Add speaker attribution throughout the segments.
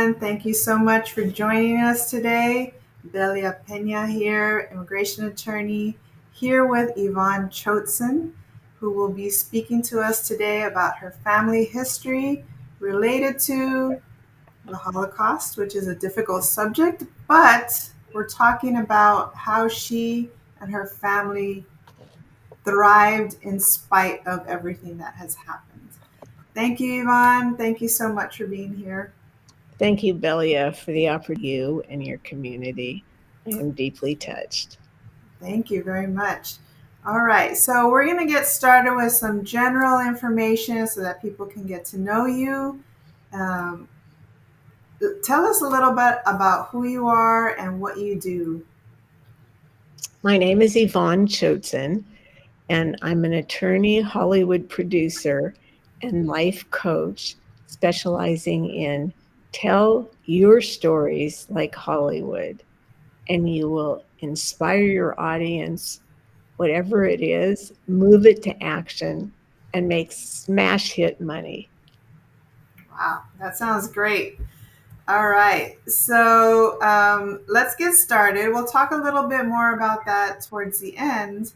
Speaker 1: everyone. Thank you so much for joining us today. Belia Pena here, immigration attorney, here with Yvonne Choatson, who will be speaking to us today about her family history related to the Holocaust, which is a difficult subject, but we're talking about how she and her family thrived in spite of everything that has happened. Thank you, Yvonne. Thank you so much for being here.
Speaker 2: Thank you, Belia, for the opportunity you and your community. I am deeply touched.
Speaker 1: Thank you very much. All right, so we're going to get started with some general information so that people can get to know you. Um, Tell us a little bit about who you are and what you do.
Speaker 2: My name is Yvonne Choatson, and I'm an attorney, Hollywood producer, and life coach specializing in tell your stories like Hollywood, and you will inspire your audience, whatever it is, move it to action, and make smash hit money.
Speaker 1: Wow, that sounds great. All right, so let's get started. We'll talk a little bit more about that towards the end.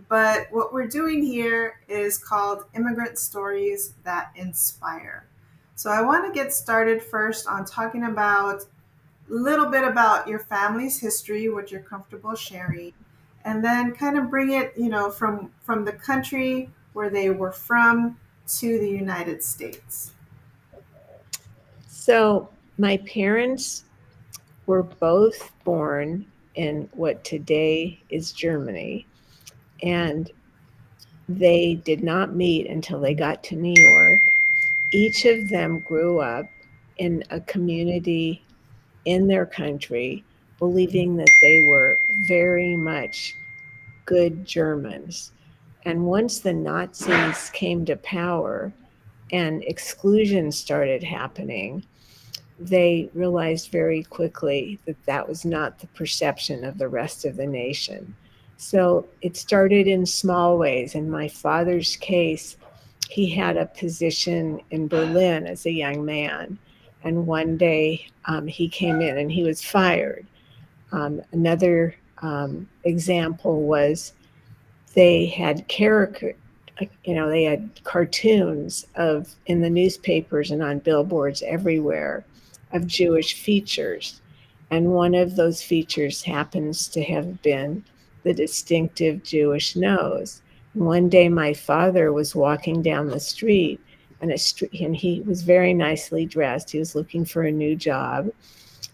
Speaker 1: But what we're doing here is called Immigrant Stories That Inspire. So I want to get started first on talking about a little bit about your family's history, what you're comfortable sharing, and then kind of bring it, from the country where they were from to the United States.
Speaker 2: So, my parents were both born in what today is Germany, and they did not meet until they got to New York. Each of them grew up in a community in their country, believing that they were very much good Germans. And once the Nazis came to power and exclusion started happening, they realized very quickly that that was not the perception of the rest of the nation. So it started in small ways. In my father's case, he had a position in Berlin as a young man. And one day he came in and he was fired. Another example was they had they had cartoons of in the newspapers and on billboards everywhere of Jewish features, and one of those features happens to have been the distinctive Jewish nose. One day my father was walking down the street, and he was very nicely dressed. He was looking for a new job.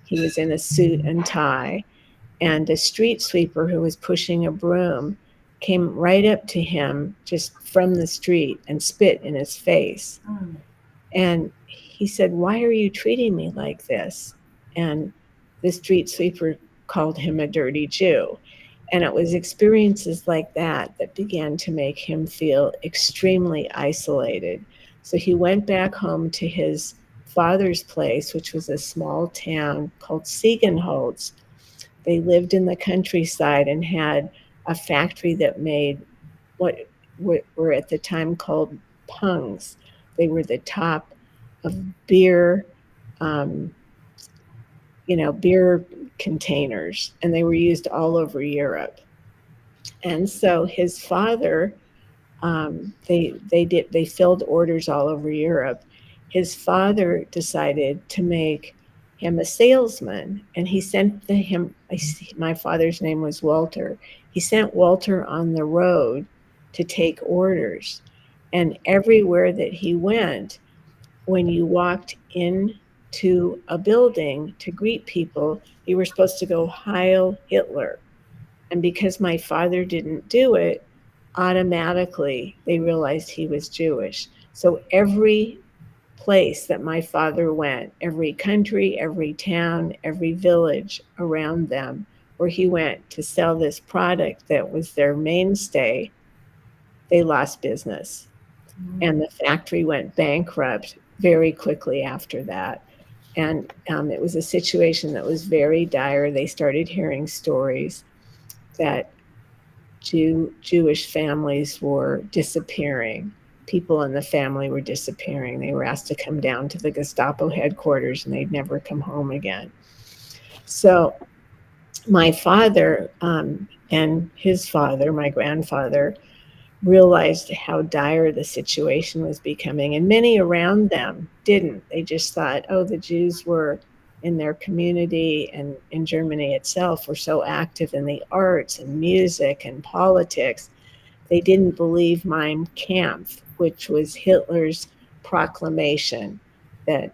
Speaker 2: He was in a suit and tie, and a street sweeper who was pushing a broom came right up to him just from the street and spit in his face.
Speaker 1: Mm.
Speaker 2: And he said, "Why are you treating me like this?" And the street sweeper called him a dirty Jew. And it was experiences like that that began to make him feel extremely isolated. So he went back home to his father's place, which was a small town called Siegenholz. They lived in the countryside and had a factory that made what were at the time called pungs. They were the top of beer, um, beer containers, and they were used all over Europe. And so his father, they filled orders all over Europe. His father decided to make him a salesman, and he sent him. My father's name was Walter. He sent Walter on the road to take orders, and everywhere that he went, when you walked into a building to greet people, you were supposed to go Heil Hitler. And because my father didn't do it, automatically they realized he was Jewish. So every place that my father went, every country, every town, every village around them where he went to sell this product that was their mainstay, they lost business.
Speaker 1: Mm.
Speaker 2: And the factory went bankrupt very quickly after that. And it was a situation that was very dire. They started hearing stories that Jewish families were disappearing. people in the family were disappearing. They were asked to come down to the Gestapo headquarters, and they'd never come home again. So my father and his father, my grandfather, realized how dire the situation was becoming, and many around them didn't. They just thought, oh, the Jews were in their community and in Germany itself were so active in the arts and music and politics. They didn't believe Mein Kampf, which was Hitler's proclamation that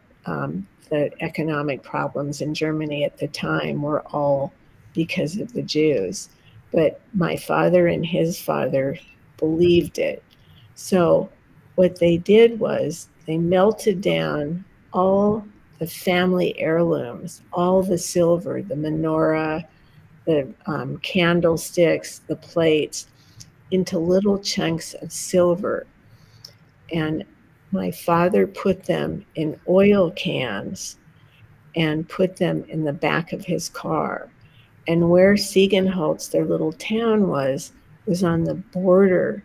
Speaker 2: the economic problems in Germany at the time were all because of the Jews. But my father and his father believed it. So what they did was they melted down all the family heirlooms, all the silver, the menorah, the candlesticks, the plates, into little chunks of silver. And my father put them in oil cans and put them in the back of his car. And where Siegenholz, their little town, was on the border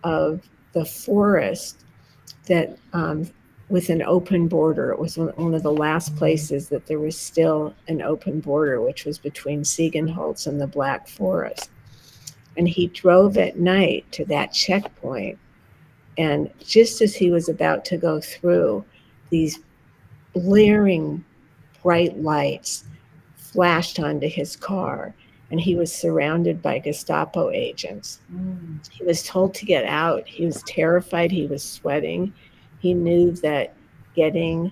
Speaker 2: of the forest that with an open border. It was one of the last places that there was still an open border, which was between Siegenholz and the Black Forest. And he drove at night to that checkpoint. And just as he was about to go through, these blaring bright lights flashed onto his car, and he was surrounded by Gestapo agents. He was told to get out. He was terrified. He was sweating. He knew that getting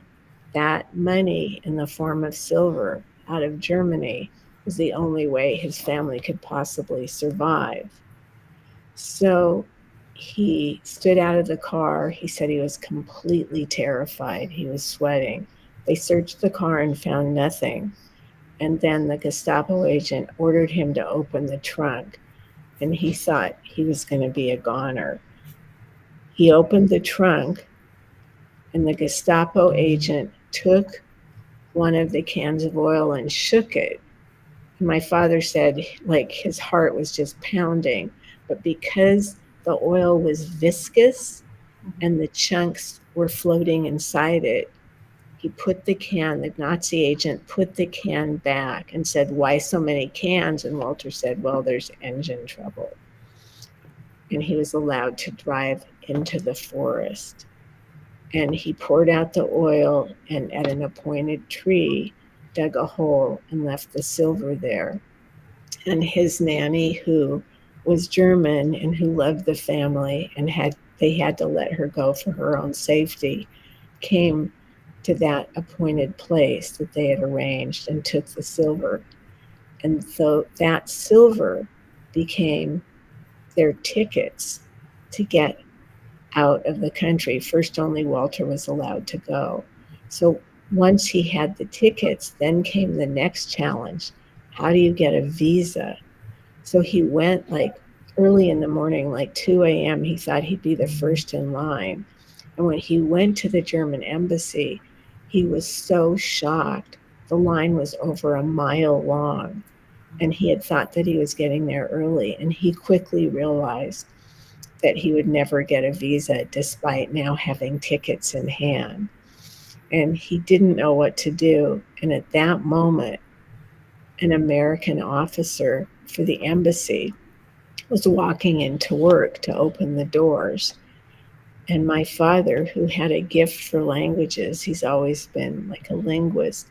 Speaker 2: that money in the form of silver out of Germany was the only way his family could possibly survive. So he stood out of the car. He said he was completely terrified. He was sweating. They searched the car and found nothing. And then the Gestapo agent ordered him to open the trunk, and he thought he was going to be a goner. He opened the trunk, and the Gestapo agent took one of the cans of oil and shook it. And my father said, like, his heart was just pounding. But because the oil was viscous and the chunks were floating inside it, he put the Nazi agent put the can back and said, "Why so many cans?" And Walter said, "Well, there's engine trouble." And he was allowed to drive into the forest. And he poured out the oil and at an appointed tree dug a hole and left the silver there. And his nanny, who was German and who loved the family and they had to let her go for her own safety, came to that appointed place that they had arranged and took the silver. And so that silver became their tickets to get out of the country. First, only Walter was allowed to go. So once he had the tickets, then came the next challenge. How do you get a visa? So he went like early in the morning, like 2 a.m. He thought he'd be the first in line. And when he went to the German embassy, he was so shocked. The line was over a mile long, and he had thought that he was getting there early. And he quickly realized that he would never get a visa despite now having tickets in hand. And he didn't know what to do. And at that moment, an American officer for the embassy was walking into work to open the doors. And my father, who had a gift for languages, he's always been like a linguist,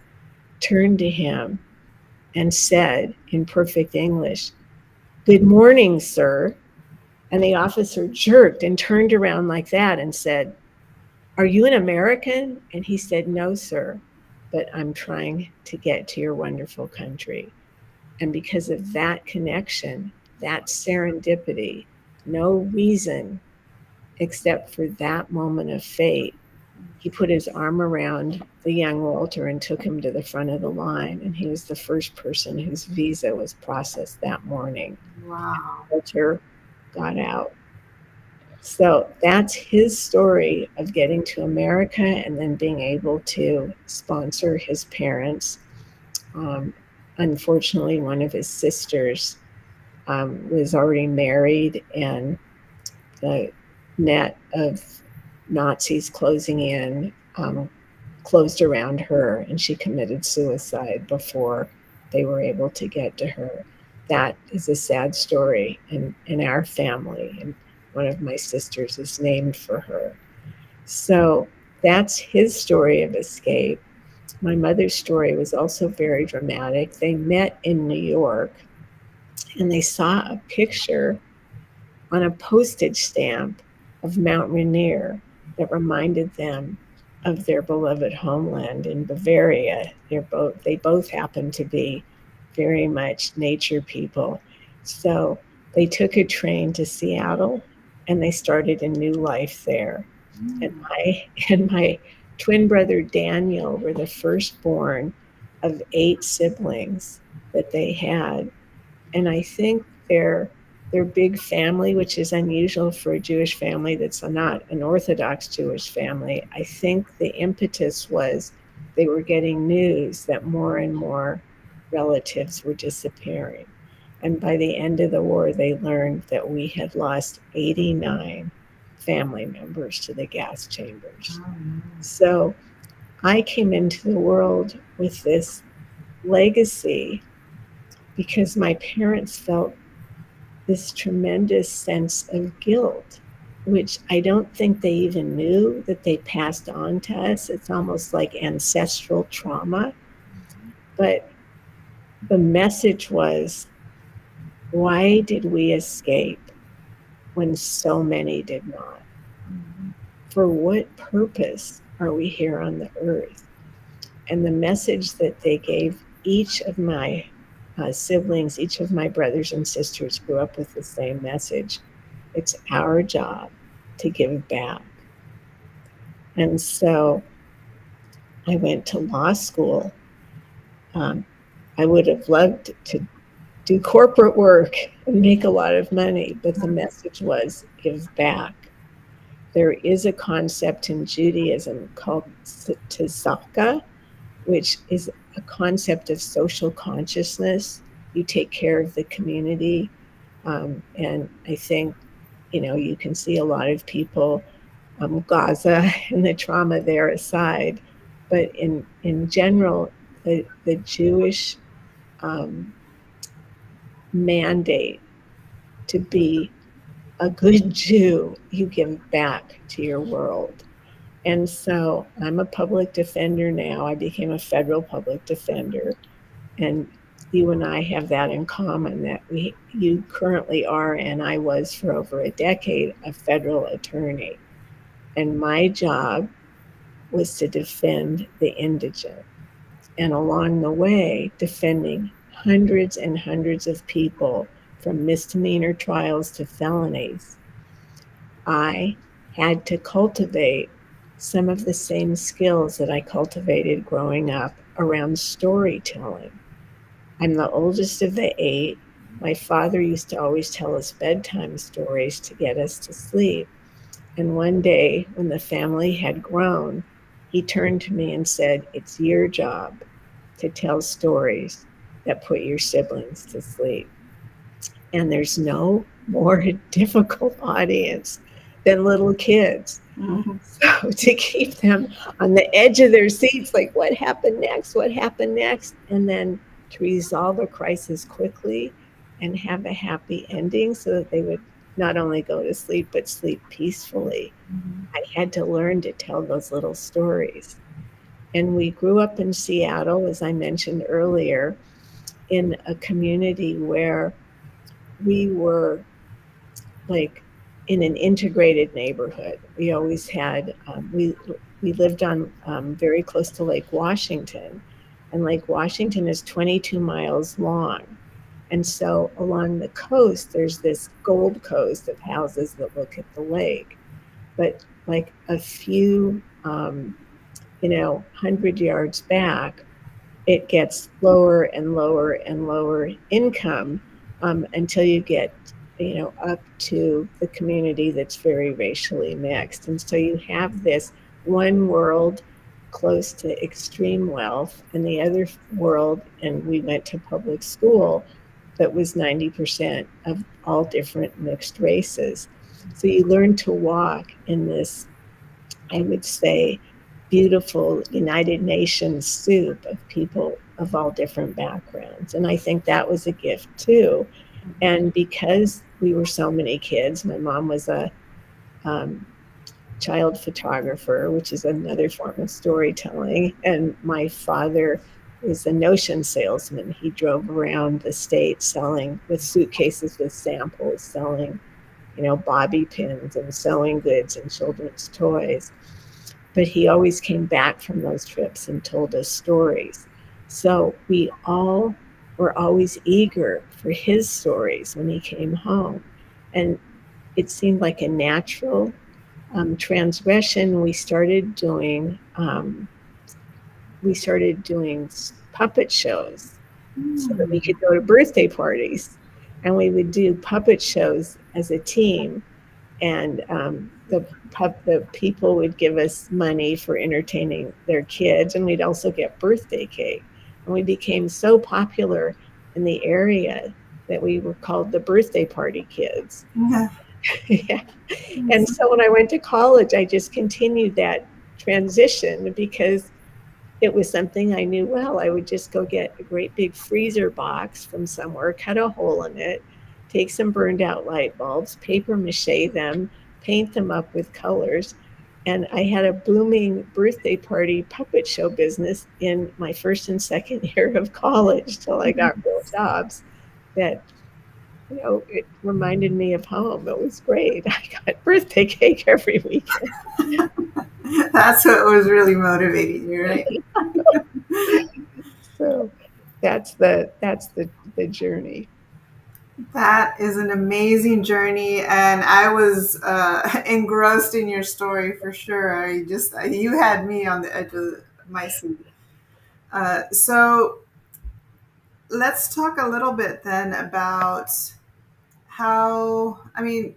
Speaker 2: turned to him and said in perfect English, "Good morning, sir." And the officer jerked and turned around like that and said, "Are you an American?" And he said, "No, sir, but I'm trying to get to your wonderful country." And because of that connection, that serendipity, no reason except for that moment of fate, he put his arm around the young Walter and took him to the front of the line. And he was the first person whose visa was processed that morning.
Speaker 1: Wow.
Speaker 2: Walter got out. So that's his story of getting to America and then being able to sponsor his parents. Unfortunately, one of his sisters was already married, and the net of Nazis closing in closed around her, and she committed suicide before they were able to get to her. That is a sad story in our family, and one of my sisters is named for her. So that's his story of escape. My mother's story was also very dramatic. They met in New York and they saw a picture on a postage stamp of Mount Rainier that reminded them of their beloved homeland in Bavaria. They both happen to be very much nature people. So they took a train to Seattle and they started a new life there. And
Speaker 1: Mm.
Speaker 2: my twin brother Daniel were the firstborn of 8 siblings that they had, and I think their big family, which is unusual for a Jewish family that's not an Orthodox Jewish family, I think the impetus was they were getting news that more and more relatives were disappearing. And by the end of the war, they learned that we had lost 89 family members to the gas chambers.
Speaker 1: Oh, no.
Speaker 2: So I came into the world with this legacy because my parents felt this tremendous sense of guilt, which I don't think they even knew that they passed on to us. It's almost like ancestral trauma. But the message was, why did we escape when so many did not?
Speaker 1: Mhm.
Speaker 2: For what purpose are we here on the earth? And the message that they gave each of my siblings, each of my brothers and sisters grew up with the same message. It's our job to give back. And so I went to law school. Um, I would have loved to do corporate work and make a lot of money, but the message was give back. There is a concept in Judaism called tzedakah, which is a concept of social consciousness. You take care of the community. And I think, you can see a lot of people, Gaza and the trauma there aside, but in general, the Jewish um, mandate to be a good Jew, you give back to your world. And so I'm a public defender now. I became a federal public defender. And you and I have that in common, that you currently are, and I was for over a decade, a federal attorney. And my job was to defend the indigent. And along the way, defending hundreds and hundreds of people from misdemeanor trials to felonies, I had to cultivate some of the same skills that I cultivated growing up around storytelling. I'm the oldest of the 8. My father used to always tell us bedtime stories to get us to sleep. And one day, when the family had grown, he turned to me and said, "It's your job to tell stories that put your siblings to sleep." And there's no more difficult audience than little kids.
Speaker 1: Mhm.
Speaker 2: So to keep them on the edge of their seats, like, what happened next? What happened next? And then to resolve a crisis quickly and have a happy ending so that they would not only go to sleep, but sleep peacefully.
Speaker 1: Mhm.
Speaker 2: I had to learn to tell those little stories. And we grew up in Seattle, as I mentioned earlier, in a community where we were like in an integrated neighborhood. We always had we lived on very close to Lake Washington, and Lake Washington is 22 miles long. And so along the coast, there's this Gold Coast of houses that look at the lake. But like a few, 100 yards back, it gets lower and lower and lower income until you get up to the community that's very racially mixed. And so you have this one world close to extreme wealth and the other world, and we went to public school, that was 90% of all different mixed races. So you learn to walk in this I would say, beautiful United Nations soup of people of all different backgrounds. And I think that was a gift too. And because we were so many kids, my mom was a um, child photographer, which is another form of storytelling. And my father was a notion salesman. He drove around the state selling with suitcases with samples, selling, bobby pins and sewing goods and children's toys. But he always came back from those trips and told us stories. So we all were always eager for his stories when he came home. And it seemed like a natural transgression. We started doing puppet shows so that we
Speaker 1: Mm.
Speaker 2: could go to birthday parties, and we would do puppet shows as a team. And the people would give us money for entertaining their kids, and we'd also get birthday cake. And we became so popular in the area that we were called the birthday party kids.
Speaker 1: Yeah.
Speaker 2: Yeah. And so when I went to college, I just continued that transition because it was something I knew well. I would just go get a great big freezer box from somewhere, cut a hole in it, take some burned out light bulbs, paper mache them, paint them up with colors. And I had a booming birthday party puppet show business in my first and second year of college till I got real jobs that, it reminded me of home. It was great. I got birthday cake every weekend.
Speaker 1: That's what was really motivating you, right?
Speaker 2: So that's the journey.
Speaker 1: That is an amazing journey, and I was engrossed in your story for sure. You had me on the edge of my seat. So let's talk a little bit then about how, I mean,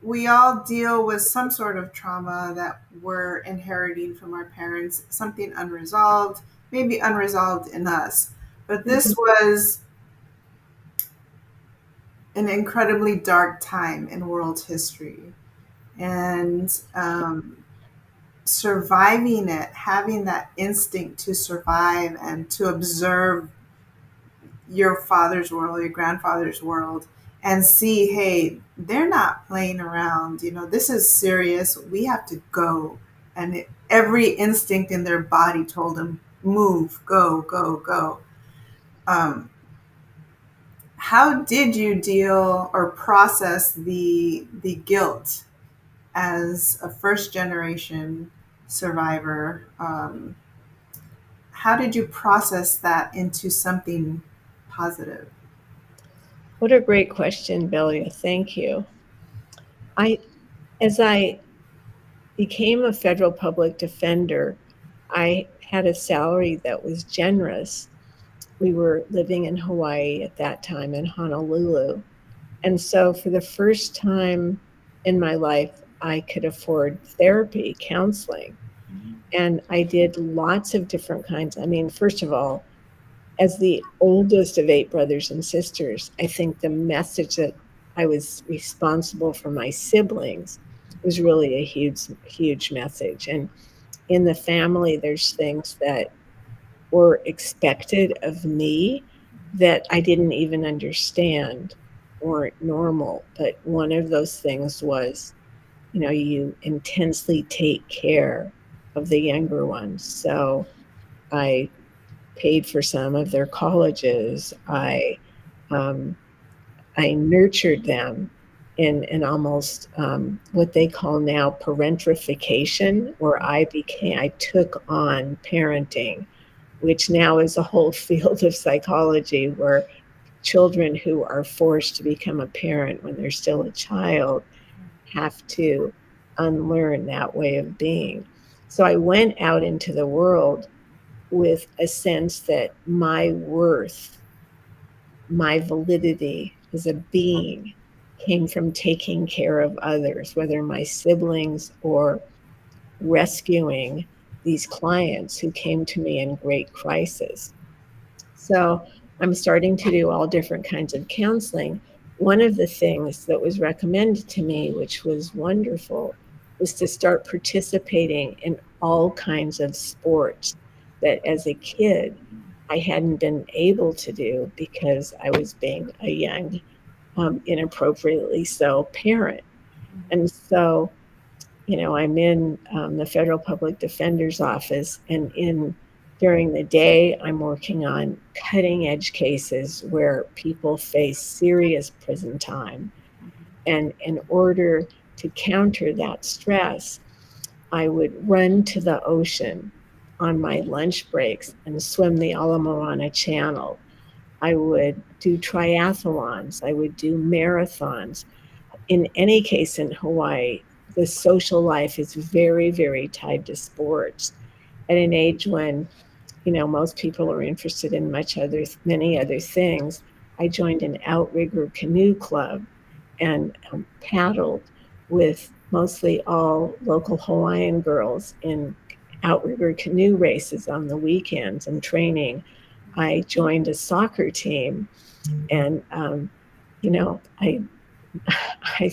Speaker 1: we all deal with some sort of trauma that we're inheriting from our parents, something unresolved, maybe unresolved in us. But this
Speaker 2: Mhm.
Speaker 1: was an incredibly dark time in world history. And surviving it, having that instinct to survive and to observe your father's world, your grandfather's world, and see, hey, they're not playing around. This is serious. We have to go. And every instinct in their body told them, move, go, go, go. Um, how did you deal or process the guilt as a first generation survivor? How did you process that into something positive?
Speaker 2: What a great question, Belia. Thank you. I As I became a federal public defender, I had a salary that was generous. We were living in Hawaii at that time, in Honolulu. And so for the first time in my life, I could afford therapy, counseling. And I did lots of different kinds. I mean, first of all, as the oldest of 8 brothers and sisters, I think the message that I was responsible for my siblings was really a huge, huge message. And in the family, there's things that were expected of me that I didn't even understand weren't normal. But one of those things was, you intensely take care of the younger ones. So I paid for some of their colleges. Um, I nurtured them in almost what they call now parentification, where I took on parenting, which now is a whole field of psychology where children who are forced to become a parent when they're still a child have to unlearn that way of being. So I went out into the world with a sense that my worth, my validity as a being came from taking care of others, whether my siblings or rescuing these clients who came to me in great crisis. So I'm starting to do all different kinds of counseling. One of the things that was recommended to me, which was wonderful, was to start participating in all kinds of sports that as a kid I hadn't been able to do because I was being a young, inappropriately so parent. And so, I'm in the federal public defender's office, and in during the day, I'm working on cutting edge cases where people face serious prison time. And in order to counter that stress, I would run to the ocean on my lunch breaks and swim the Ala Moana Channel. I would do triathlons. I would do marathons. In any case, in Hawaii, the social life is very, very tied to sports. At an age when, most people are interested in many other things, I joined an outrigger canoe club and paddled with mostly all local Hawaiian girls in outrigger canoe races on the weekends and training. I joined a soccer team, and I I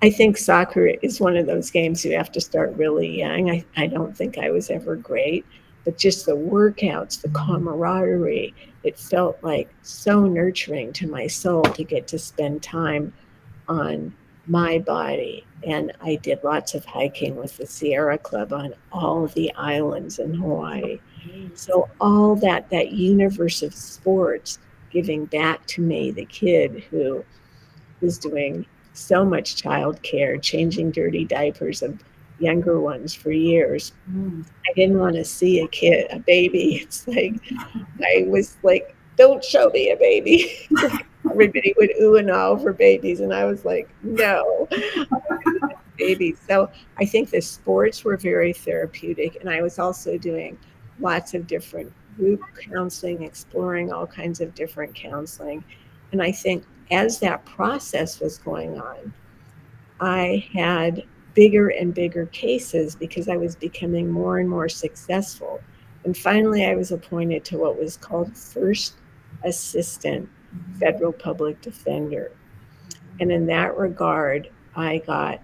Speaker 2: I think soccer is one of those games you have to start really young. I don't think I was ever great, but just the workouts, the camaraderie, it felt like so nurturing to my soul to get to spend time on my body. And I did lots of hiking with the Sierra Club on all the islands in Hawaii. So all that universe of sports giving back to me, the kid who was doing so much childcare, changing dirty diapers of younger ones for years.
Speaker 1: Mm.
Speaker 2: I didn't want to see a baby. It's like I was like, don't show me a baby. Like everybody would ooh and ah over babies, and I was like, no, babies. So I think the sports were very therapeutic, and I was also doing lots of different group counseling, exploring all kinds of different counseling. And I think as that process was going on, I had bigger and bigger cases because I was becoming more and more successful. And finally, I was appointed to what was called First Assistant Federal Public Defender. And in that regard, I got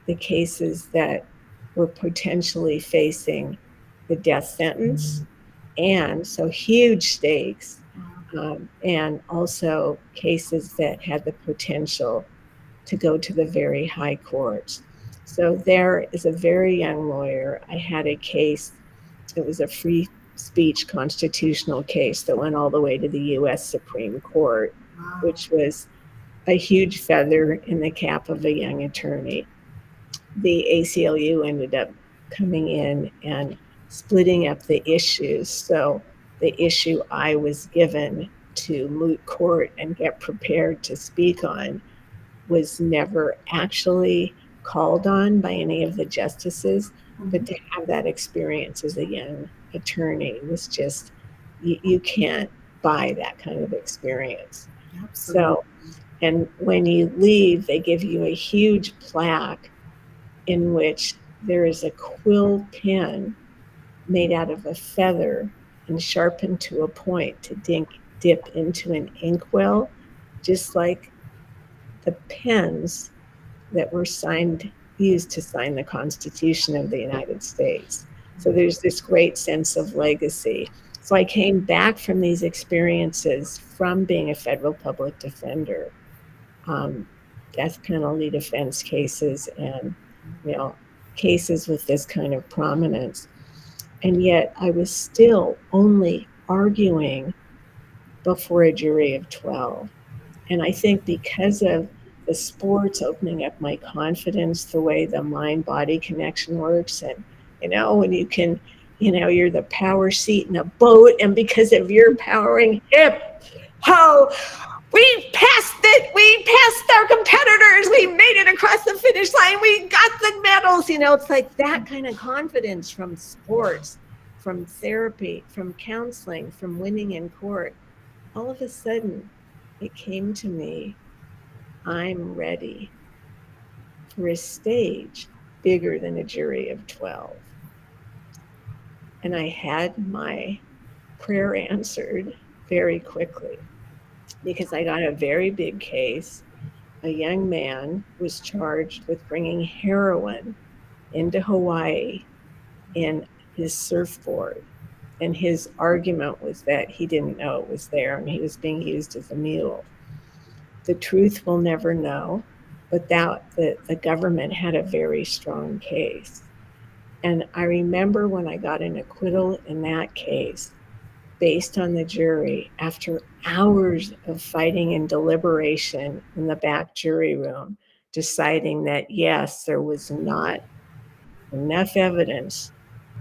Speaker 2: the cases that were potentially facing the death sentence, and so huge stakes, and also cases that had the potential to go to the very high courts. So there is a very young lawyer. I had a case, it was a free speech constitutional case that went all the way to the US Supreme Court,
Speaker 1: Wow.
Speaker 2: which was a huge feather in the cap of a young attorney. The ACLU ended up coming in and splitting up the issues. So the issue I was given to moot court and get prepared to speak on was never actually called on by any of the justices. But
Speaker 1: Mhm.
Speaker 2: to have that experience as a young attorney was just, you can't buy that kind of experience.
Speaker 1: Absolutely.
Speaker 2: So, and when you leave, they give you a huge plaque in which there is a quill pen made out of a feather and sharpened to a point to dip into an inkwell, just like the pens that were used to sign the Constitution of the United States. So there's this great sense of legacy. So I came back from these experiences from being a federal public defender, um, death penalty defense cases, and you know cases with this kind of prominence. And yet I was still only arguing before a jury of 12. And I think because of the sports opening up my confidence, the way the mind body connection works, and when you can, you're the power seat in a boat, and because of your powering hip, how we passed it, we passed our competitors, we made it across the finish line, we got the medals. It's like that kind of confidence from sports, from therapy, from counseling, from winning in court. All of a sudden, it came to me, I'm ready for a stage bigger than a jury of 12. And I had my prayer answered very quickly because I got a very big case. a young man was charged with bringing heroin into Hawaii in his surfboard. And his argument was that he didn't know it was there and he was being used as a mule. The truth we'll never know, but that the government had a very strong case. And I remember when I got an acquittal in that case, based on the jury, after hours of fighting and deliberation in the back jury room, deciding that yes, there was not enough evidence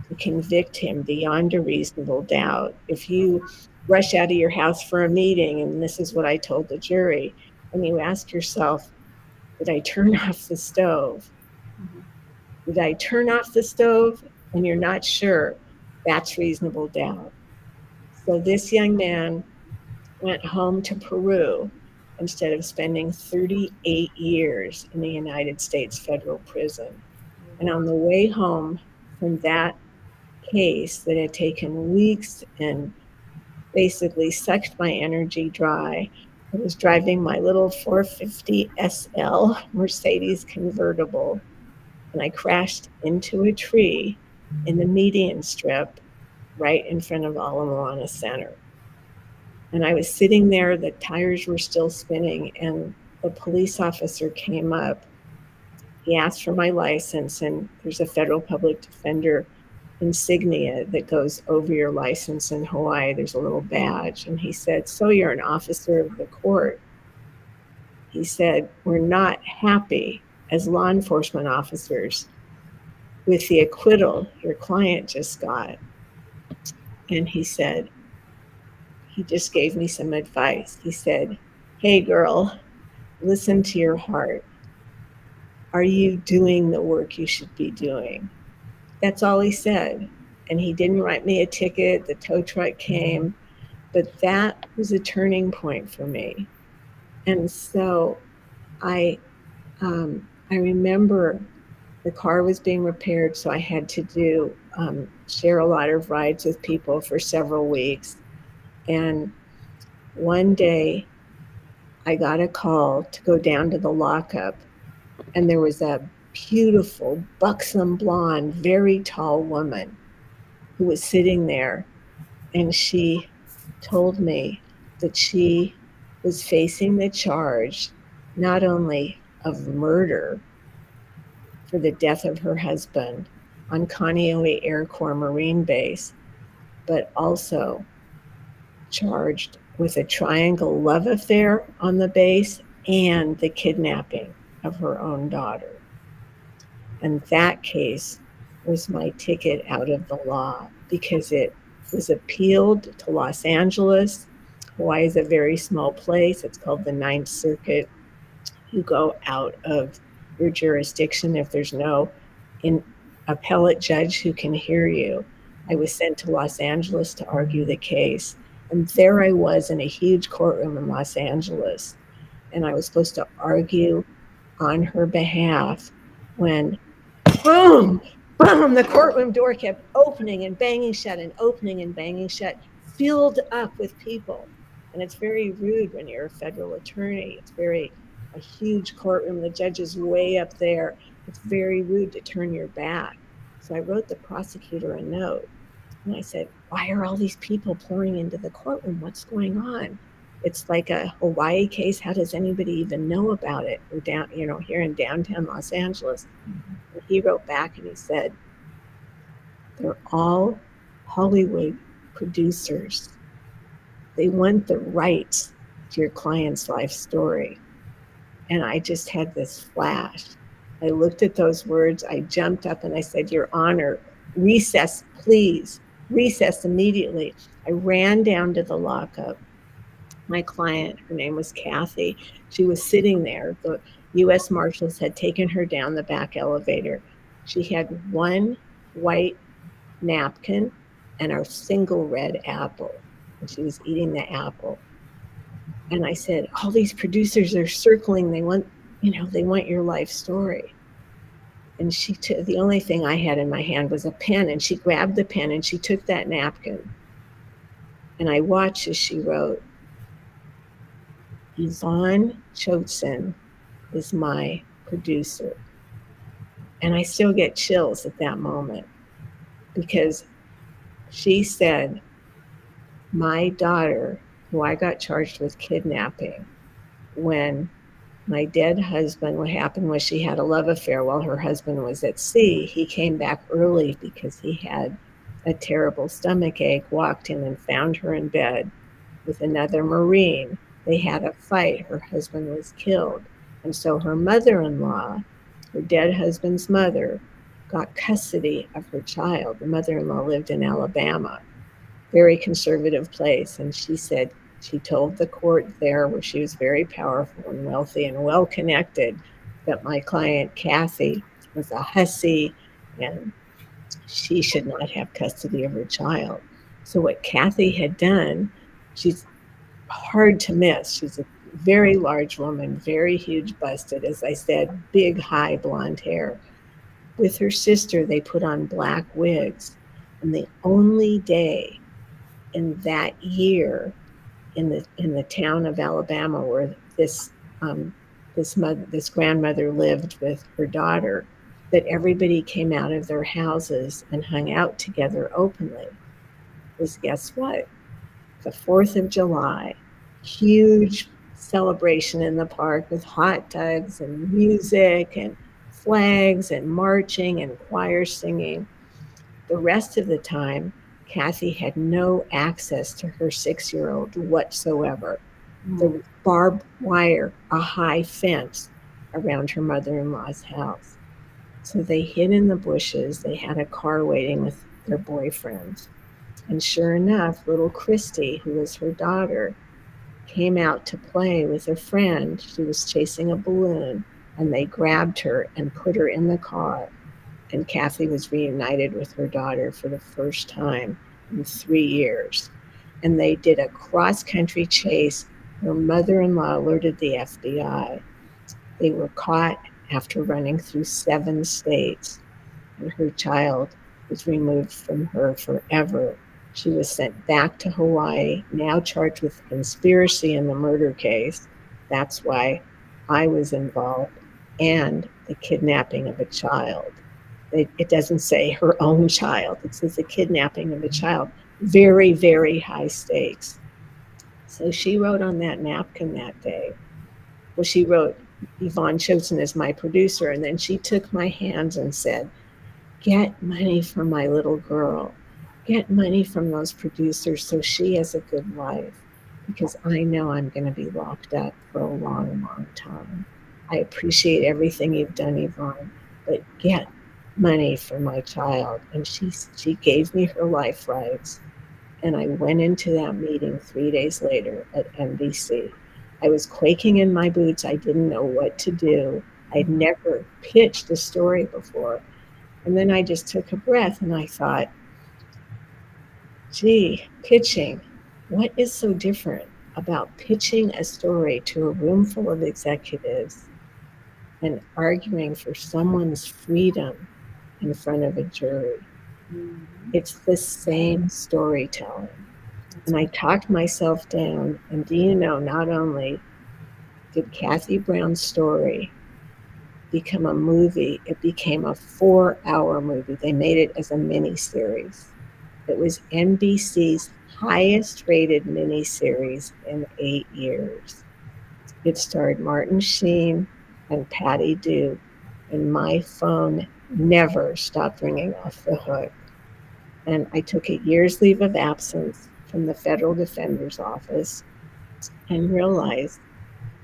Speaker 2: to convict him beyond a reasonable doubt. If you rush out of your house for a meeting, and this is what I told the jury, and you ask yourself, did I turn off the stove?
Speaker 1: Mhm.
Speaker 2: Did I turn off the stove? And you're not sure, that's reasonable doubt. So this young man went home to Peru instead of spending 38 years in the United States federal prison. And on the way home from that case that had taken weeks and basically sucked my energy dry, I was driving my little 450 SL Mercedes convertible and I crashed into a tree in the median strip right in front of Ala Moana Center. And I was sitting there, the tires were still spinning, and the police officer came up. He asked for my license, and there's a federal public defender insignia that goes over your license in Hawaii. There's a little badge. And he said, so you're an officer of the court. He said, we're not happy as law enforcement officers with the acquittal your client just got. And he said, he just gave me some advice. He said, hey, girl, listen to your heart. Are you doing the work you should be doing? That's all he said. And he didn't write me a ticket. The tow truck came. But that was a turning point for me. And so I, I remember the car was being repaired, so I had to share a lot of rides with people for several weeks. And one day I got a call to go down to the lockup, and there was a beautiful, buxom blonde, very tall woman who was sitting there, and she told me that she was facing the charge not only of murder for the death of her husband on Kaneohe Air Corps Marine Base, but also charged with a triangle love affair on the base and the kidnapping of her own daughter. And that case was my ticket out of the law because it was appealed to Los Angeles. Hawaii is a very small place. It's called the Ninth Circuit. You go out of your jurisdiction if there's no appellate judge who can hear you. I was sent to Los Angeles to argue the case. And there I was in a huge courtroom in Los Angeles. And I was supposed to argue on her behalf when boom, boom, the courtroom door kept opening and banging shut and opening and banging shut, filled up with people. And it's very rude when you're a federal attorney. It's a huge courtroom. The judge is way up there. It's very rude to turn your back. So I wrote the prosecutor a note and I said, why are all these people pouring into the courtroom? What's going on? It's like a Hawaii case. How does anybody even know about it? We're down, here in downtown Los Angeles. And he wrote back and he said, they're all Hollywood producers. They want the rights to your client's life story. And I just had this flash. I looked at those words. I jumped up and I said, Your Honor, recess, please, recess immediately. I ran down to the lockup. My client, her name was Kathy, she was sitting there. The U.S. Marshals had taken her down the back elevator. She had one white napkin and a single red apple, and she was eating the apple. And I said, all these producers are circling. They want your life story. And the only thing I had in my hand was a pen, and she grabbed the pen and she took that napkin. And I watched as she wrote, Yvonne Choatson is my producer. And I still get chills at that moment because she said, my daughter, who I got charged with kidnapping when my dead husband, what happened was she had a love affair while her husband was at sea. He came back early because he had a terrible stomach ache, walked in and found her in bed with another Marine. They had a fight. Her husband was killed. And so her mother in law, her dead husband's mother, got custody of her child. The mother in law lived in Alabama, very conservative place. And she said she told the court there, where she was very powerful and wealthy and well connected, that my client, Kathy, was a hussy and she should not have custody of her child. So, what Kathy had done, she's hard to miss. She's a very large woman, very huge busted, as I said, big, high blonde hair. With her sister, they put on black wigs. And the only day in that year in the town of Alabama where um, this grandmother lived with her daughter, that everybody came out of their houses and hung out together openly, was, guess what? The 4th of July, huge celebration in the park with hot dogs and music and flags and marching and choir singing. The rest of the time, Kathy had no access to her 6-year-old whatsoever. There
Speaker 1: Mm.
Speaker 2: was barbed wire, a high fence around her mother in law's house. So they hid in the bushes. They had a car waiting with their boyfriends. And sure enough, little Christy, who was her daughter, came out to play with a friend. She was chasing a balloon, and they grabbed her and put her in the car. And Kathy was reunited with her daughter for the first time in 3 years. And they did a cross country chase. Her mother in law alerted the FBI. They were caught after running through 7 states, and her child was removed from her forever. She was sent back to Hawaii, now charged with conspiracy in the murder case. That's why I was involved, and the kidnapping of a child. It doesn't say her own child, it says the kidnapping of a child. Very, very high stakes. So she wrote on that napkin that day. Well, she wrote, Yvonne Chosen is my producer. And then she took my hands and said, get money for my little girl. Get money from those producers so she has a good life, because I know I'm going to be locked up for a long, long time. I appreciate everything you've done, Yvonne, but get money for my child. And she gave me her life rights. And I went into that meeting 3 days later at NBC. I was quaking in my boots. I didn't know what to do. I'd never pitched a story before. And then I just took a breath and I thought, gee, pitching. What is so different about pitching a story to a room full of executives and arguing for someone's freedom in front of a jury?
Speaker 1: Mhm.
Speaker 2: It's the same storytelling.
Speaker 1: That's
Speaker 2: And I
Speaker 1: right.
Speaker 2: talked myself down. And do you know, not only did Kathy Brown's story become a movie, it became a 4-hour movie. They made it as a mini series. It was NBC's highest rated miniseries in 8 years. It starred Martin Sheen and Patty Duke, and my phone never stopped ringing off the hook. And I took a year's leave of absence from the federal defender's office and realized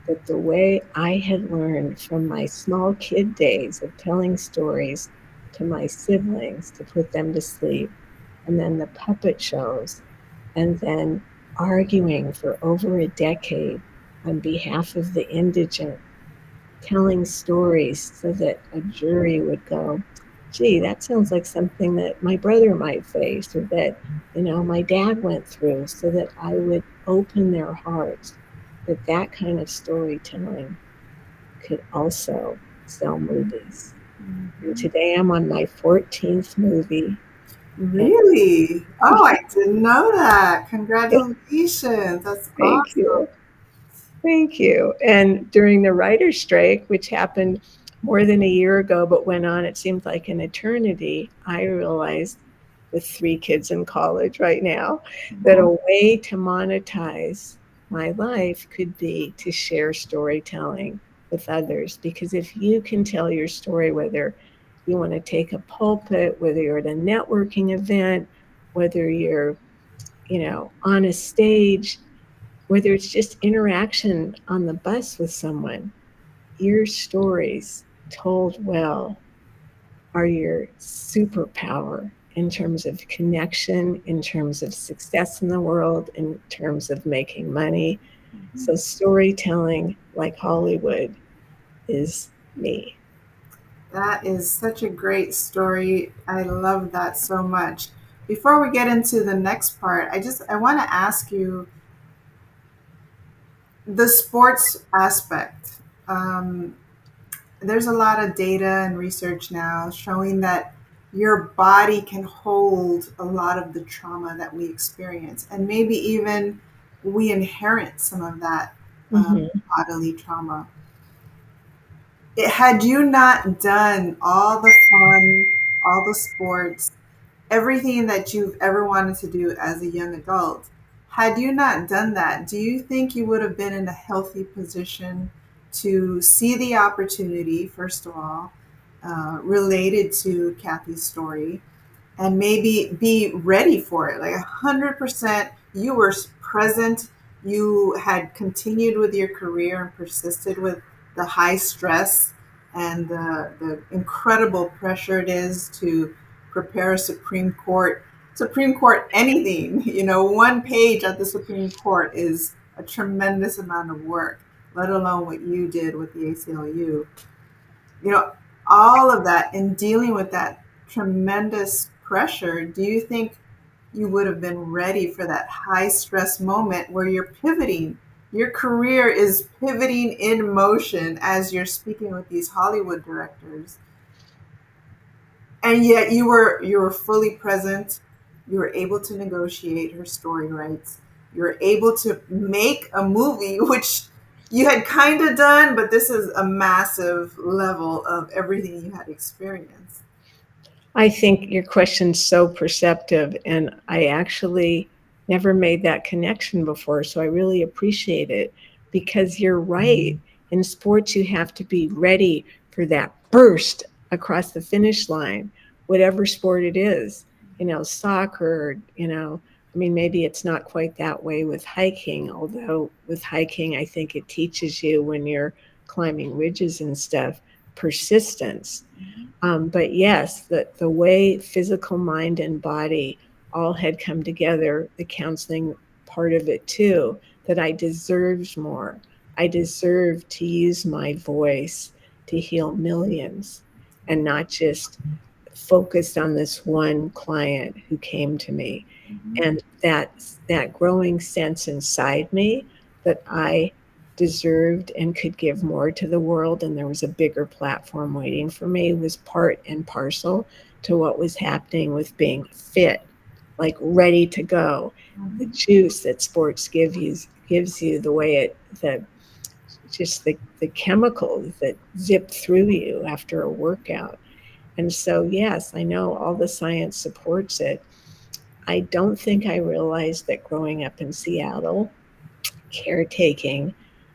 Speaker 2: that the way I had learned from my small kid days of telling stories to my siblings to put them to sleep, and then the puppet shows, and then arguing for over a decade on behalf of the indigent, telling stories so that a jury would go, gee, that sounds like something that my brother might face, or that, my dad went through, so that I would open their hearts, that that kind of storytelling could also sell movies. And
Speaker 1: Mhm.
Speaker 2: today I'm on my 14th movie. And
Speaker 1: Really? Oh, I didn't know that.
Speaker 2: yeah,
Speaker 1: Congratulations. That's
Speaker 2: thank
Speaker 1: awesome.
Speaker 2: you. Thank you. And during the writer's strike, which happened more than a year ago but went on, it seemed like an eternity, I realized with 3 kids in college right now that a way to monetize my life could be to share storytelling with others. Because if you can tell your story, whether you want to take a pulpit, whether you're at a networking event, whether you're, on a stage, whether it's just interaction on the bus with someone, your stories told well are your superpower in terms of connection, in terms of success in the world, in terms of making money. So, storytelling, like Hollywood, is me.
Speaker 1: That is such a great story. I love that so much. Before we get into the next part, I want to ask you the sports aspect. Um, there's a lot of data and research now showing that your body can hold a lot of the trauma that we experience, and maybe even we inherit some of that
Speaker 2: Mm-hmm.
Speaker 1: bodily trauma. Had you not done all the fun, all the sports, everything that you've ever wanted to do as a young adult, had you not done that, do you think you would have been in a healthy position to see the opportunity, first of all, related to Kathy's story, and maybe be ready for it? Like 100%, you were present, you had continued with your career and persisted with the high stress and the incredible pressure it is to prepare a Supreme Court anything. One page at the Supreme Court is a tremendous amount of work, let alone what you did with the ACLU. you know, all of that in dealing with that tremendous pressure, do you think you would have been ready for that high stress moment where you're pivoting? Your career is pivoting in motion as you're speaking with these Hollywood directors. And yet you were fully present. You were able to negotiate her story rights. You were able to make a movie, which you had kind of done, but this is a massive level of everything you had experienced.
Speaker 2: I think your question's so perceptive, and I actually never made that connection before. So I really appreciate it because you're right. In sports, you have to be ready for that burst across the finish line, whatever sport it is. Soccer, I mean, maybe it's not quite that way with hiking, although with hiking, I think it teaches you when you're climbing ridges and stuff persistence. But yes, the way physical mind and body all had come together, the counseling part of it too, that I deserved more. I deserved to use my voice to heal millions and not just focused on this one client who came to me. And that growing sense inside me that I deserved and could give more to the world and there was a bigger platform waiting for me was part and parcel to what was happening with being fit, like ready to go. The juice that sports gives you the way the chemicals that zip through you after a workout. And so, yes, I know all the science supports it. I don't think I realized that growing up in Seattle, caretaking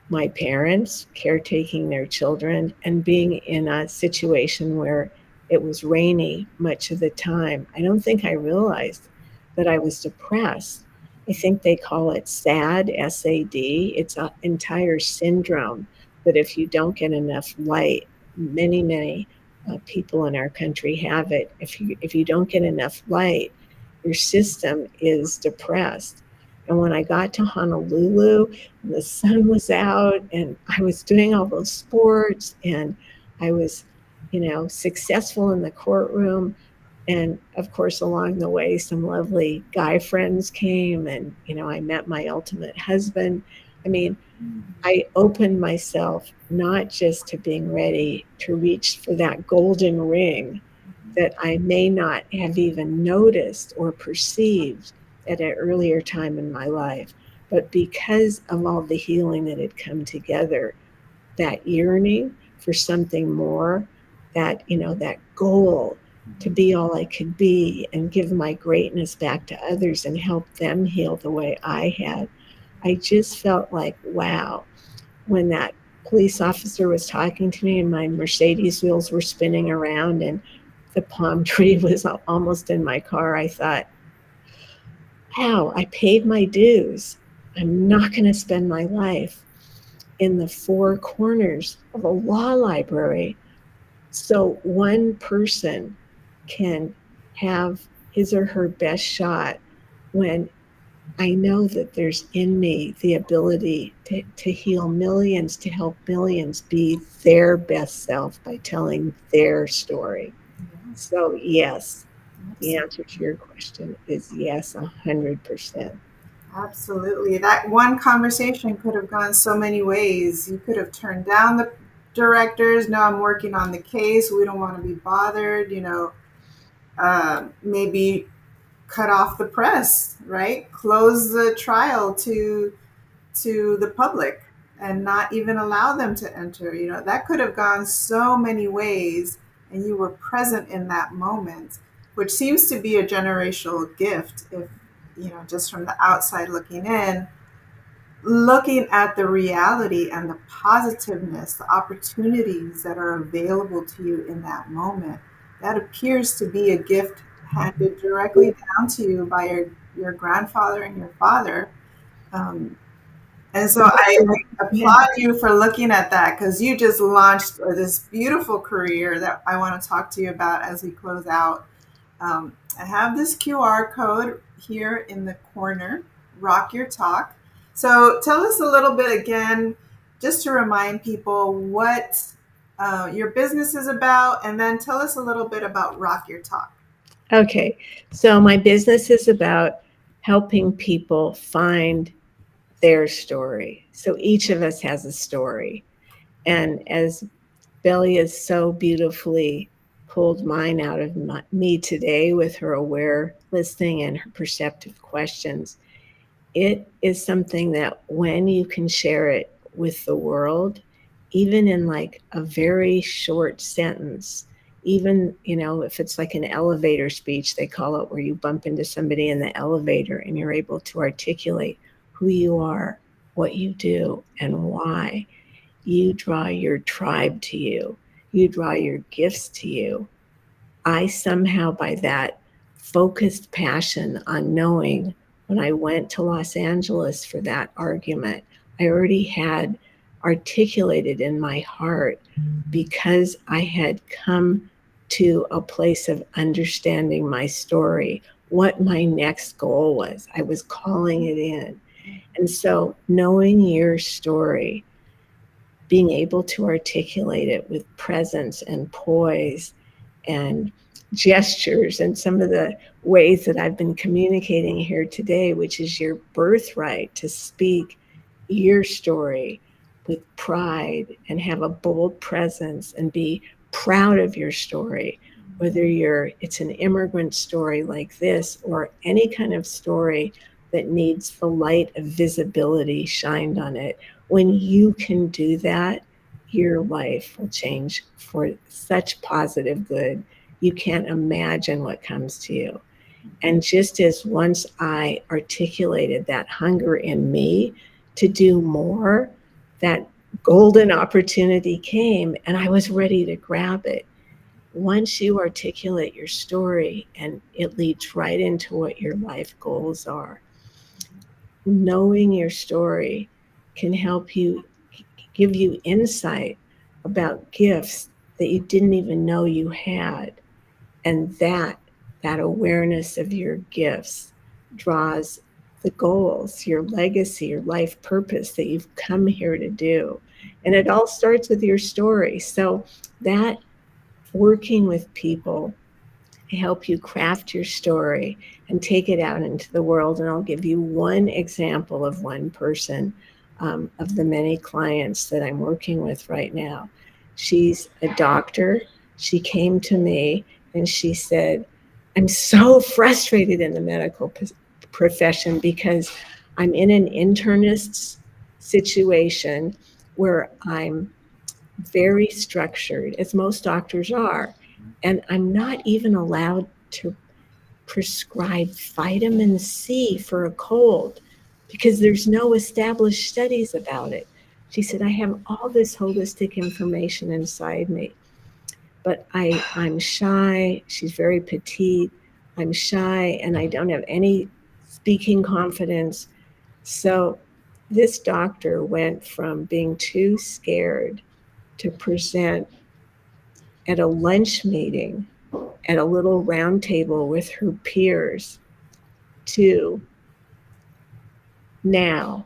Speaker 2: my parents, caretaking their children, and being in a situation where it was rainy much of the time, I don't think I realized that I was depressed. I think they call it SAD, SAD. It's an entire syndrome that if you don't get enough light, many people in our country have it. If you don't get enough light, your system is depressed. And when I got to Honolulu, and the sun was out, and I was doing all those sports, and I was, successful in the courtroom. And of course, along the way, some lovely guy friends came, and, I met my ultimate husband. I mean, I opened myself not just to being ready to reach for that golden ring that I may not have even noticed or perceived at an earlier time in my life, But because of all the healing that had come together, that yearning for something more, that, that goal to be all I could be and give my greatness back to others and help them heal the way I had, I just felt like, wow, when that police officer was talking to me and my Mercedes wheels were spinning around and the palm tree was almost in my car, I thought, wow, I paid my dues. I'm not going to spend my life in the four corners of a law library so one person can have his or her best shot when I know that there's in me the ability to heal millions, to help millions be their best self by telling their story.
Speaker 1: Yes,
Speaker 2: So, yes, the answer to
Speaker 1: absolutely.
Speaker 2: your question is yes, 100%.
Speaker 1: Absolutely. That one conversation could have gone so many ways. You could have turned down the directors. No, I'm working on the case. We don't want to be bothered. Maybe cut off the press, right? Close the trial to the public and not even allow them to enter. That could have gone so many ways, and you were present in that moment, which seems to be a generational gift if just from the outside looking in, looking at the reality and the positiveness, the opportunities that are available to you in that moment. That appears to be a gift handed directly down to you by your grandfather and your father. Um, and so I
Speaker 2: Yeah.
Speaker 1: applaud you for looking at that, because you just launched this beautiful career that I want to talk to you about as we close out. I have this QR code here in the corner, Rock Your Talk. So tell us a little bit again, just to remind people what your business is about, and then tell us a little bit about Rock Your Talk.
Speaker 2: Okay. So, my business is about helping people find their story. So, each of us has a story. And as Belly has so beautifully pulled mine out of me today with her aware listening and her perceptive questions, it is something that when you can share it with the world, even in like a very short sentence, even, if it's like an elevator speech, they call it, where you bump into somebody in the elevator and you're able to articulate who you are, what you do, and why. You draw your tribe to you, you draw your gifts to you. I somehow, by that focused passion on knowing, when I went to Los Angeles for that argument, I already had articulated in my heart, because I had come to a place of understanding my story, what my next goal was. I was calling it in. And so, knowing your story, being able to articulate it with presence and poise and gestures and some of the ways that I've been communicating here today, which is your birthright to speak your story with pride and have a bold presence and be proud of your story, whether it's an immigrant story like this or any kind of story that needs the light of visibility shined on it. When you can do that, your life will change for such positive good. You can't imagine what comes to you. And just as once I articulated that hunger in me to do more, that golden opportunity came and I was ready to grab it. Once you articulate your story and it leads right into what your life goals are, knowing your story can help you, give you insight about gifts that you didn't even know you had. And that awareness of your gifts draws the goals, your legacy, your life purpose that you've come here to do. And it all starts with your story. So that working with people help you craft your story and take it out into the world. And I'll give you one example of one person, of the many clients that I'm working with right now. She's a doctor. She came to me and she said, I'm so frustrated in the medical profession because I'm in an internist situation where I'm very structured, as most doctors are, and I'm not even allowed to prescribe vitamin C for a cold because there's no established studies about it. She said, I have all this holistic information inside me, but I'm shy. She's very petite. I'm shy and I don't have any speaking confidence. So this doctor went from being too scared to present at a lunch meeting at a little round table with her peers to now,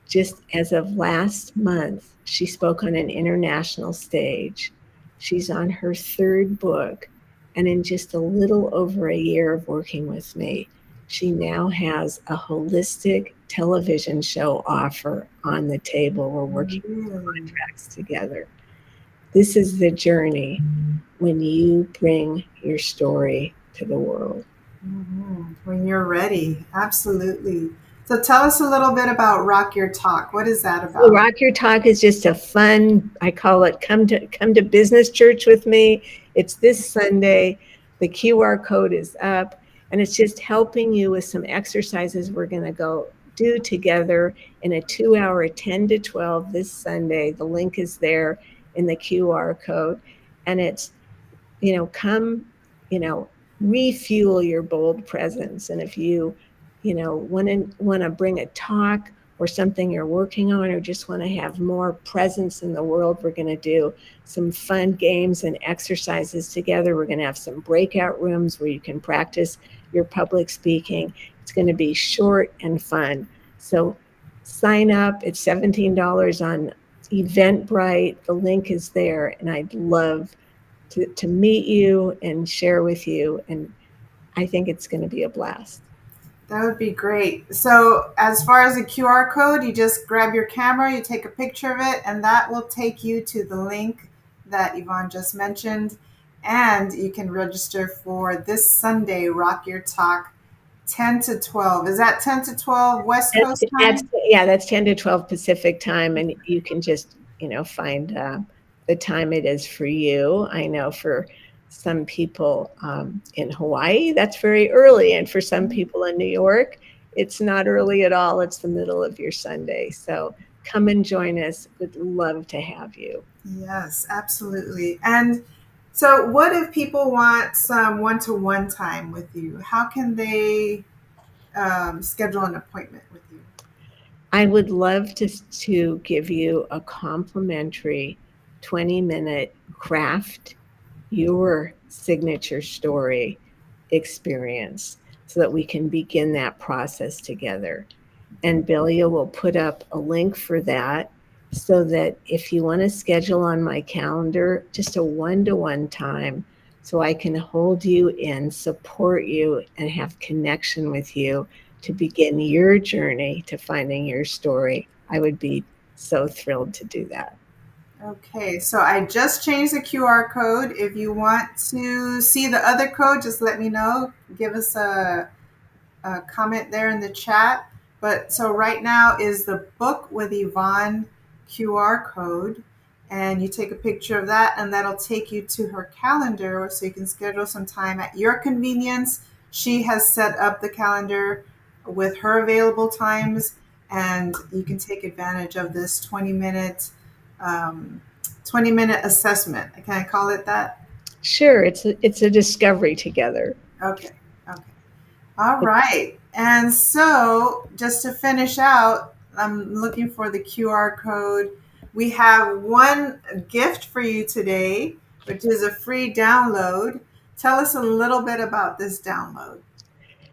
Speaker 2: just as of last month, she spoke on an international stage. She's on her third book. And in just a little over a year of working with me, she now has a holistic television show offer on the table. We're working
Speaker 1: Really?
Speaker 2: contracts together. This is the journey when you bring your story to the world.
Speaker 1: When you're ready, absolutely. So tell us a little bit about Rock Your Talk. What is that
Speaker 2: So
Speaker 1: about?
Speaker 2: Rock Your Talk is just a fun, I call it come to business church with me. It's this Sunday. The QR code is up and it's just helping you with some exercises we're going to go do together in a 2 hour 10 to 12 this Sunday. The link is there in the QR code and it's come, refuel your bold presence. And if you want to bring a talk or something you're working on, or just want to have more presence in the world, we're going to do some fun games and exercises together. We're going to have some breakout rooms where you can practice your public speaking. It's going to be short and fun. So sign up. It's $17 on Eventbrite. The link is there, and I'd love to meet you and share with you. And I think it's going to be a blast.
Speaker 1: That would be great. So, as far as the QR code, you just grab your camera, you take a picture of it, and that will take you to the link that Yvonne just mentioned. And you can register for this Sunday, Rock Your Talk 10 to 12. Is that 10 to 12 West
Speaker 2: That's,
Speaker 1: Coast
Speaker 2: that's
Speaker 1: time?
Speaker 2: yeah, that's 10 to 12 Pacific time, and you can just find the time it is for you. I know for some people in Hawaii, that's very early, and for some people in New York, it's not early at all. It's the middle of your Sunday. So come and join us. Would love to have you.
Speaker 1: Yes, absolutely. And so, what if people want some one to one time with you? How can they schedule an appointment with you?
Speaker 2: I would love to give you a complimentary 20-minute craft your signature story experience so that we can begin that process together. And Belia will put up a link for that so that if you want to schedule on my calendar just a one-to-one time so I can hold you in, support you, and have connection with you to begin your journey to finding your story, I would be so thrilled to do that.
Speaker 1: Okay, so I just changed the QR code. If you want to see the other code, just let me know. Give us a comment there in the chat. But so right now is the book with Yvonne QR code, and you take a picture of that, and that'll take you to her calendar so you can schedule some time at your convenience. She has set up the calendar with her available times, and you can take advantage of this um, 20-minute assessment. Can I call it that?
Speaker 2: Sure, it's a discovery together.
Speaker 1: Okay. Okay. All right. And so, just to finish out, I'm looking for the QR code. We have one gift for you today, which is a free download. Tell us a little bit about this download.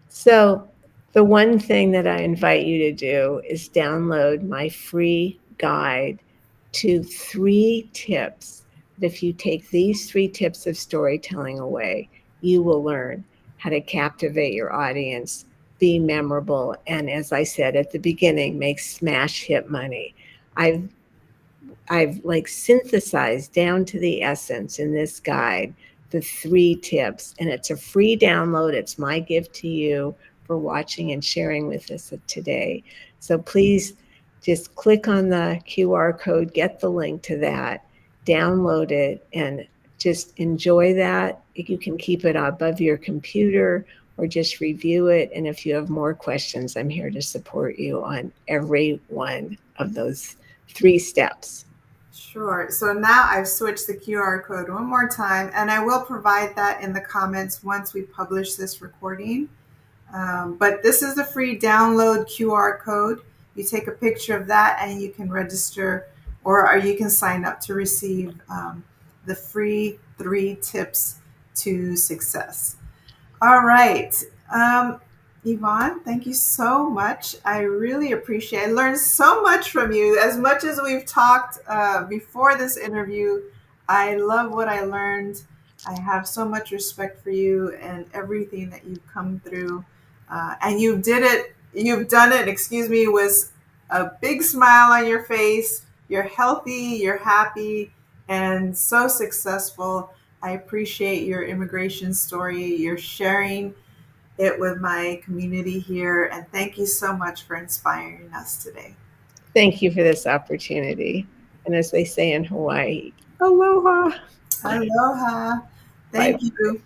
Speaker 2: So, the one thing that I invite you to do is download my free guide to 3 tips that if you take these 3 tips of storytelling away, you will learn how to captivate your audience, be memorable, and as I said at the beginning, make smash hit money. I've I've like synthesized down to the essence in this guide the 3 tips, and it's a free download. It's my gift to you. for watching and sharing with us today. So please just click on the QR code, get the link to that, download it, and just enjoy that. You can keep it above your computer or just review it. And if you have more questions, I'm here to support you on every one of those 3 steps.
Speaker 1: Sure. So now I've switched the QR code one more time, and I will provide that in the comments once we publish this recording. But this is the free download QR code. You take a picture of that and you can register, or you can sign up to receive the free 3 tips to success. All right. Yvonne, thank you so much. I really appreciate it. I learned so much from you. As much as we've talked before this interview, I love what I learned. I have so much respect for you and everything that you've come through. And you did it, you've done it, excuse me, with a big smile on your face. You're healthy, you're happy, and so successful. I appreciate your immigration story. You're sharing it with my community here. And thank you so much for inspiring us today.
Speaker 2: Thank you for this opportunity. And as they say in Hawaii, aloha.
Speaker 1: Aloha.
Speaker 2: Bye.
Speaker 1: Thank you.